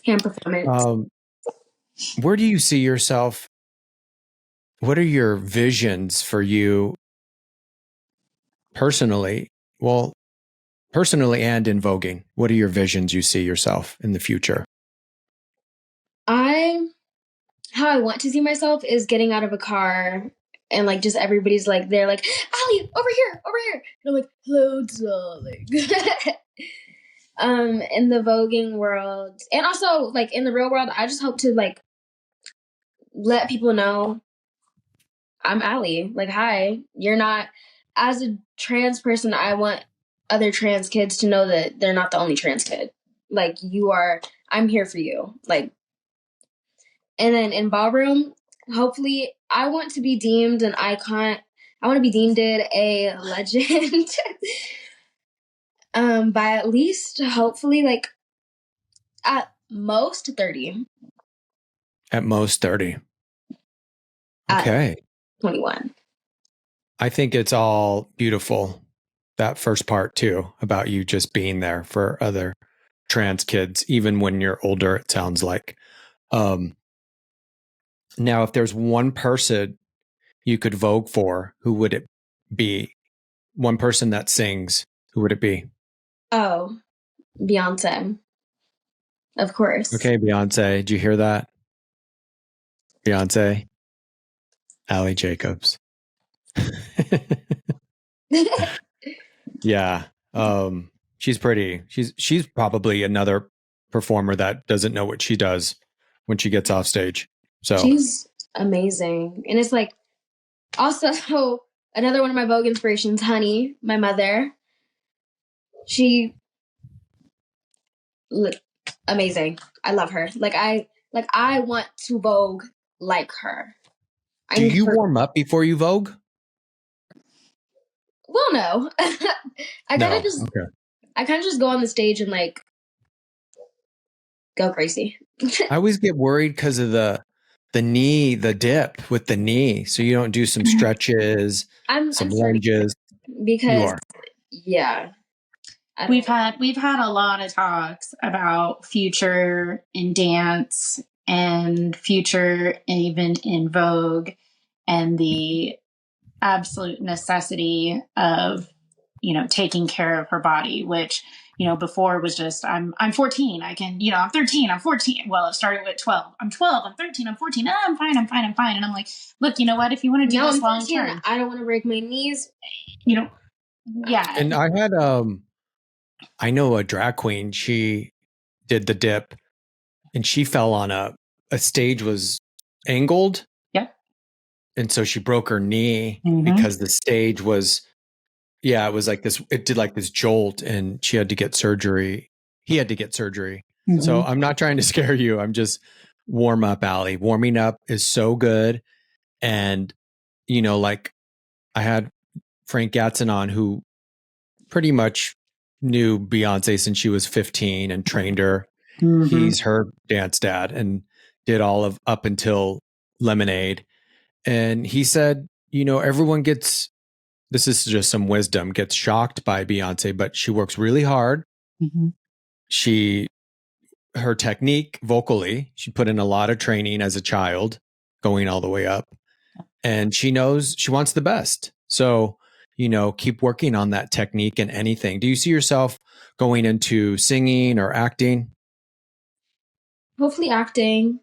Hand performance. Where do you see yourself? What are your visions for you personally? Well, personally and in voguing, what are your visions you see yourself in the future? How I want to see myself is getting out of a car and like just everybody's like, they're like, Allie, over here. And I'm like, hello, darling. In the voguing world and also like in the real world, I just hope to like let people know I'm Allie. Like, hi, you're not, as a trans person, I want other trans kids to know that they're not the only trans kid. Like, you are, I'm here for you. Like, and then in ballroom, hopefully, I want to be deemed an icon. I want to be deemed a legend. By at least, hopefully, like, at most 30. At most 30. Okay. 21. I think it's all beautiful. That first part too, about you just being there for other trans kids, even when you're older, it sounds like. Now, if there's one person you could vogue for, who would it be? One person that sings, who would it be? Oh, Beyoncé. Of course. Okay, Beyoncé. Did you hear that? Beyoncé. Marc Jacobs. Yeah. She's pretty. She's probably another performer that doesn't know what she does when she gets off stage. So she's amazing. And it's like, also, another one of my Vogue inspirations, Honey, my mother. She, amazing. I love her. I want to Vogue like her. do you warm up before you Vogue? Well, no. I kind of just go on the stage and like go crazy. I always get worried because of the knee, the dip with the knee. So you don't do some stretches, some lunges. Because yeah. We've had a lot of talks about future in dance and future even in Vogue and the absolute necessity of, taking care of her body, which, before was just, I'm 14. I can, I'm 13, I'm 14. Well, it started with 12. I'm 12, I'm 13, I'm 14. Oh, I'm fine. And I'm like, look, you know what? If you want to do this long term, I don't want to break my knees. Yeah. And I had, I know a drag queen, she did the dip and she fell on a stage was angled. Yeah. And so she broke her knee because the stage was, it was like this, it did like this jolt and she had to get surgery. He had to get surgery. So I'm not trying to scare you. I'm just warm up, Allie. Warming up is so good. And, like I had Frank Gatson on who pretty much knew Beyonce since she was 15 and trained her. He's her dance dad and did all of up until Lemonade. And he said, everyone gets, this is just some wisdom, gets shocked by Beyonce, but she works really hard. Her technique vocally, she put in a lot of training as a child, going all the way up. And she knows she wants the best. So, keep working on that technique and anything. Do you see yourself going into singing or acting? Hopefully acting.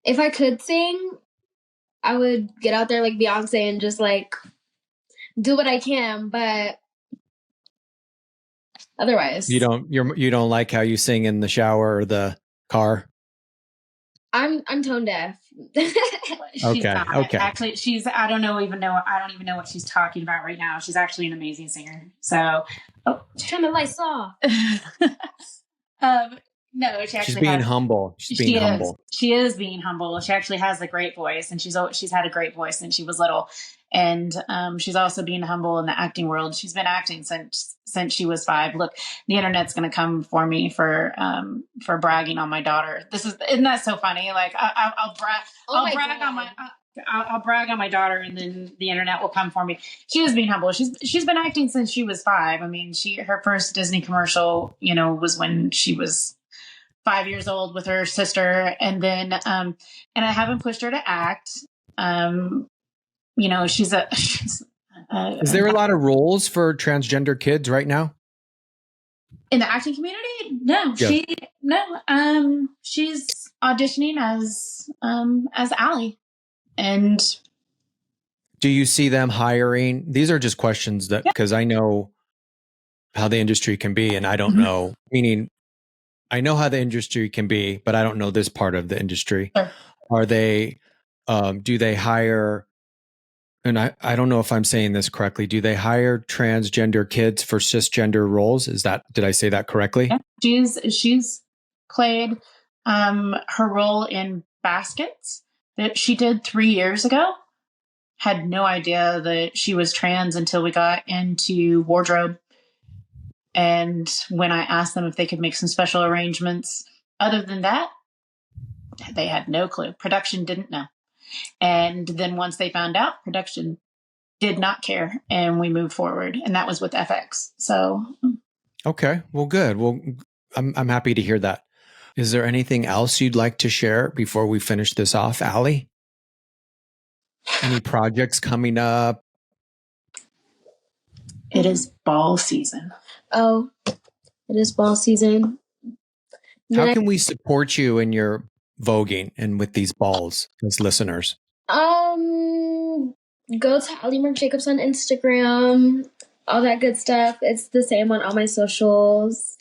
If I could sing, I would get out there like Beyonce and just like do what I can, but otherwise, you don't like how you sing in the shower or the car? I'm tone deaf. Okay. Actually, I don't even know what she's talking about right now. She's actually an amazing singer. So, turn the lights off. No, she's being humble. Humble. She is being humble. She actually has a great voice, and she's had a great voice since she was little. And she's also being humble in the acting world. She's been acting since she was 5. Look, the internet's going to come for me for bragging on my daughter. Isn't that so funny? Like I'll brag. I'll brag on my daughter, and then the internet will come for me. She was being humble. She's been acting since she was 5. I mean, her first Disney commercial, was when she was 5 years old with her sister, and then and I haven't pushed her to act. She's Is there a lot of roles for transgender kids right now in the acting community? No, she's auditioning as Allie. And do you see them hiring? These are just questions that, because I know how the industry can be, and I don't know, meaning I know how the industry can be, but I don't know this part of the industry. Sure. Are they, do they hire, and I don't know if I'm saying this correctly, do they hire transgender kids for cisgender roles? Did I say that correctly? Yeah. She's played her role in Baskets that she did 3 years ago. Had no idea that she was trans until we got into wardrobe. And when I asked them if they could make some special arrangements, other than that, they had no clue. Production didn't know. And then once they found out, production did not care, and we moved forward. And that was with FX. So, okay, well, good. Well, I'm happy to hear that. Is there anything else you'd like to share before we finish this off, Allie? Any projects coming up? It is ball season. Oh, it is ball season. How can we support you in your voguing and with these balls as listeners? Go to Marc Jacobs on Instagram, all that good stuff. It's the same on all my socials.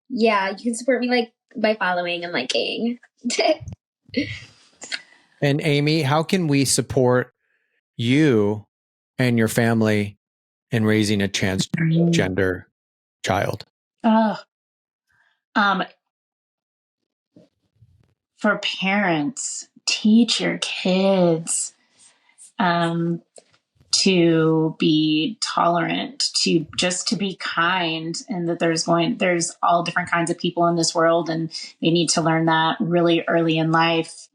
Yeah, you can support me like by following and liking. And Amy, how can we support you and your family in raising a transgender child? For parents, teach your kids to be tolerant, to be kind, and that there's all different kinds of people in this world, and they need to learn that really early in life,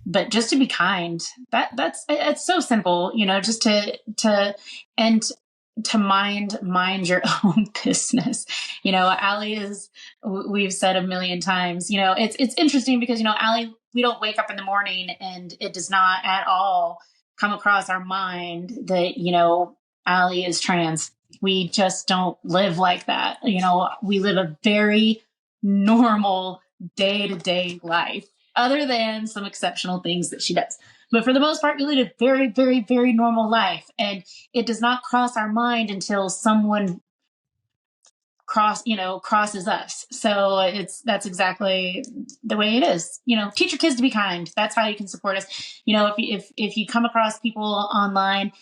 but just to be kind. It's so simple, just to mind your own business. Allie we've said a million times, it's interesting because, Allie, we don't wake up in the morning and it does not at all come across our mind that, Allie is trans. We just don't live like that. We live a very normal day-to-day life, other than some exceptional things that she does. But for the most part, we live a very, very, very normal life. And it does not cross our mind until someone crosses us. So that's exactly the way it is. Teach your kids to be kind. That's how you can support us. If you come across people online,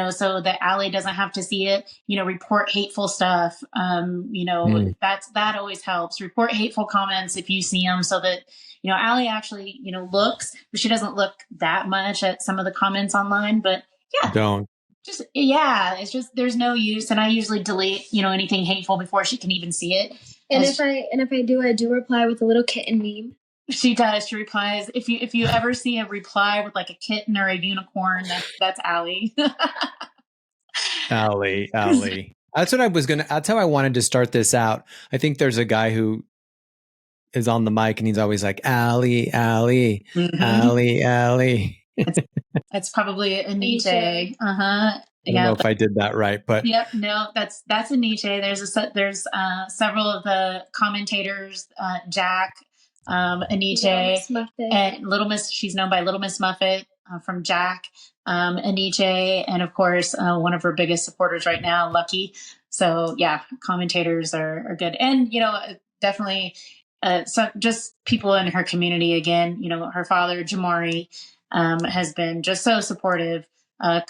so that Allie doesn't have to see it, report hateful stuff. That always helps. Report hateful comments if you see them, so that, Allie actually, looks, but she doesn't look that much at some of the comments online, but yeah. Don't. It's just there's no use, and I usually delete anything hateful before she can even see it. And if I do reply with a little kitten meme. She does. She replies. If you ever see a reply with like a kitten or a unicorn, that's Allie. Allie. That's how I wanted to start this out. I think there's a guy who is on the mic and he's always like, Allie, mm-hmm. Allie. That's probably a Nietzsche. I don't know if I did that right, but yep, no, that's a Nietzsche. There's several of the commentators, Jack, a Nietzsche, and Little Miss. She's known by Little Miss Muffet from Jack, a Nietzsche, and of course one of her biggest supporters right now, Lucky. So yeah, commentators are good, and definitely so just people in her community. Again, her father Jamari has been just so supportive.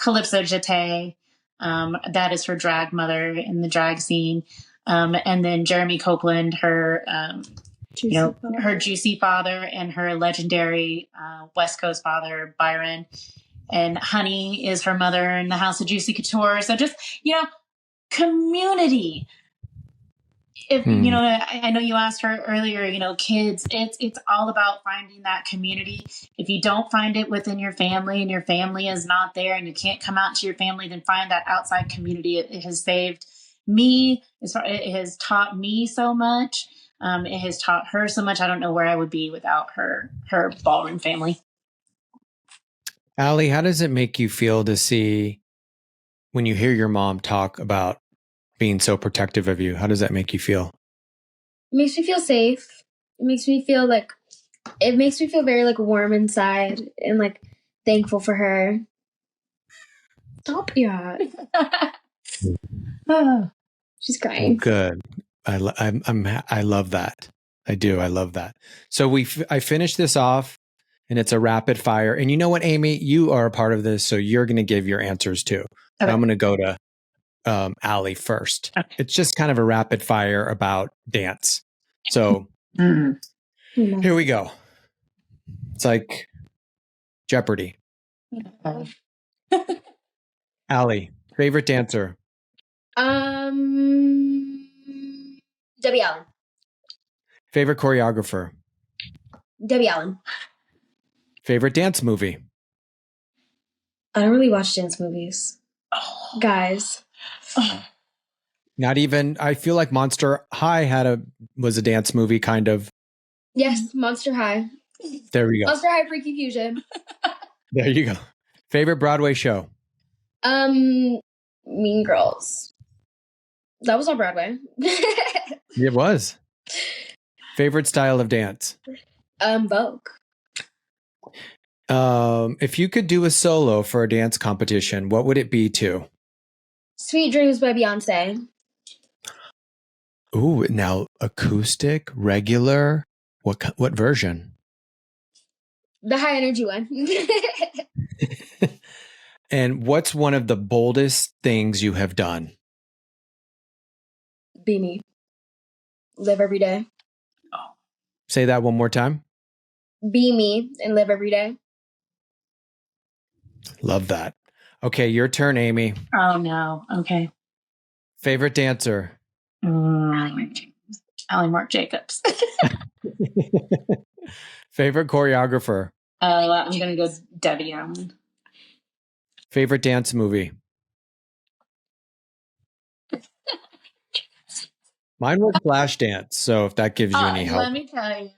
Calypso Jete, that is her drag mother in the drag scene. And then Jeremy Copeland, her juicy father, and her legendary West Coast father, Byron. And Honey is her mother in the House of Juicy Couture. So just, community. If I know you asked her earlier, kids, it's all about finding that community. If you don't find it within your family and your family is not there and you can't come out to your family, then find that outside community. It has saved me. It has taught me so much. It has taught her so much. I don't know where I would be without her ballroom family. Allie, how does it make you feel to see when you hear your mom talk about being so protective of you? How does that make you feel? It makes me feel safe. It makes me feel very warm inside and thankful for her. Stop, yeah. She's crying. Oh, good. I love that. I do. I love that. So I finished this off, and it's a rapid fire. And you know what, Amy, you are a part of this, so you're going to give your answers too. Okay. I'm going to go to Allie first. Okay. It's just kind of a rapid fire about dance. So Here we go. It's like Jeopardy. Allie, favorite dancer? Debbie Allen. Favorite choreographer? Debbie Allen. Favorite dance movie? I don't really watch dance movies. Guys. Not even, I feel like Monster High was a dance movie, kind of. Yes, Monster High. There we go. Monster High Freaky Fusion. There you go. Favorite Broadway show? Mean Girls. That was on Broadway. It was. Favorite style of dance? Vogue. If you could do a solo for a dance competition, what would it be to? Sweet Dreams by Beyoncé. Ooh, now acoustic, regular. What version? The high energy one. And what's one of the boldest things you have done? Be me. Live every day. Say that one more time. Be me and live every day. Love that. Okay, your turn, Amy. Oh, no. Okay. Favorite dancer? Marc Jacobs. Favorite choreographer? I'm going to go Debbie Allen. Favorite dance movie? Mine was Flashdance, so if that gives you any help. Let me tell you.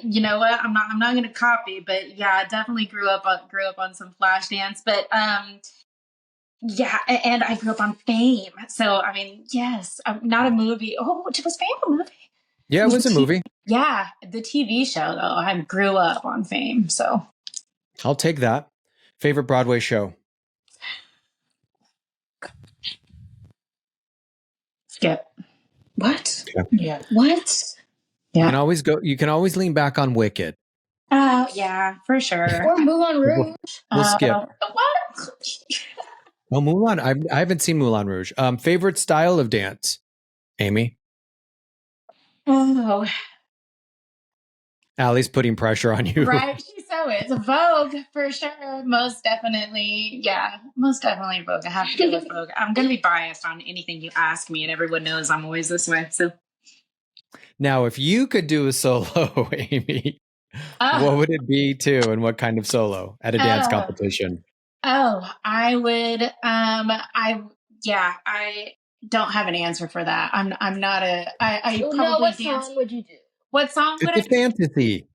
You know what? I'm not going to copy, but yeah, I definitely grew up on some Flashdance, but yeah, and I grew up on Fame. So I mean, yes, not a movie. Oh, was Fame a movie? Yeah, it was a movie. Yeah, the TV show though. I grew up on Fame, so I'll take that. Favorite Broadway show? Skip. What? Yeah. What? Yeah. You can always lean back on Wicked. Oh, yeah, for sure. Or Moulin Rouge. We'll skip. What? Oh, Moulin. I haven't seen Moulin Rouge. Favorite style of dance? Amy? Oh. Allie's putting pressure on you. Right, it's a Vogue for sure. Most definitely. Yeah, most definitely Vogue. I have to go with Vogue. I'm going to be biased on anything you ask me, and everyone knows I'm always this way. So, now, if you could do a solo, Amy, what would it be too, and what kind of solo at a dance competition? I would. I don't have an answer for that. I'm not a. I probably no, what dance. song would you do? What song would It's a fantasy.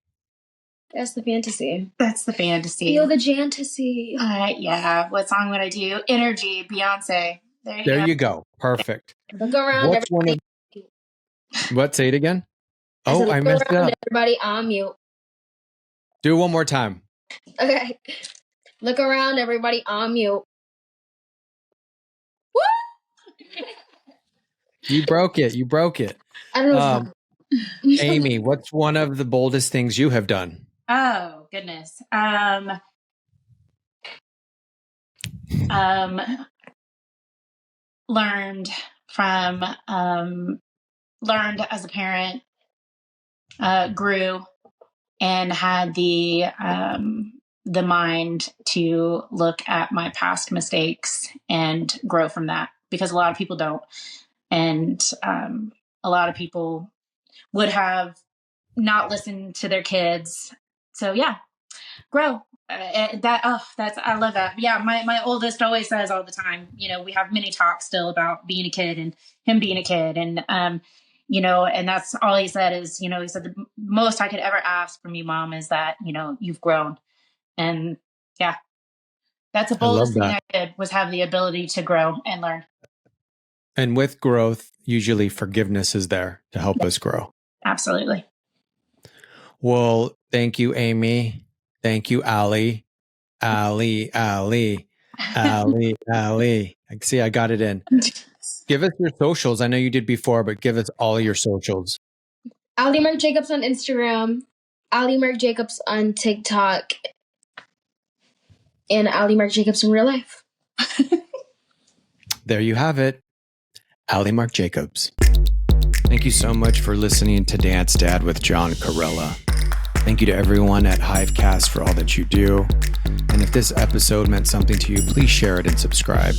That's the fantasy. That's the fantasy. Feel the jantasy. Yeah. What song would I do? Energy, Beyonce. There you go. Perfect. Look around, everybody. What? Say it again. I messed it up. Everybody on mute. Do it one more time. Okay. Look around, everybody on mute. Woo! You broke it. I don't know. Amy, what's one of the boldest things you have done? Oh, goodness. Learned as a parent, grew and had the mind to look at my past mistakes and grow from that, because a lot of people don't. And a lot of people would have not listened to their kids. So yeah, grow. I love that. Yeah, my oldest always says all the time, we have many talks still about being a kid and him being a kid. And, and that's all he said is, he said the most I could ever ask from you, Mom, is that, you've grown. And yeah, that's the boldest thing I did, was have the ability to grow and learn. And with growth, usually forgiveness is there to help us grow. Absolutely. Well, thank you, Amy. Thank you, Allie. Allie. See, I got it in. Give us your socials. I know you did before, but give us all your socials. Allie Marc Jacobs on Instagram, Allie Marc Jacobs on TikTok, and Allie Marc Jacobs in real life. There you have it. Allie Marc Jacobs. Thank you so much for listening to Dance Dad with John Corella. Thank you to everyone at Hivecast for all that you do. And if this episode meant something to you, please share it and subscribe.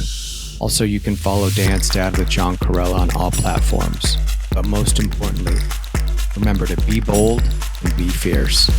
Also, you can follow Dance Dad with John Corella on all platforms. But most importantly, remember to be bold and be fierce.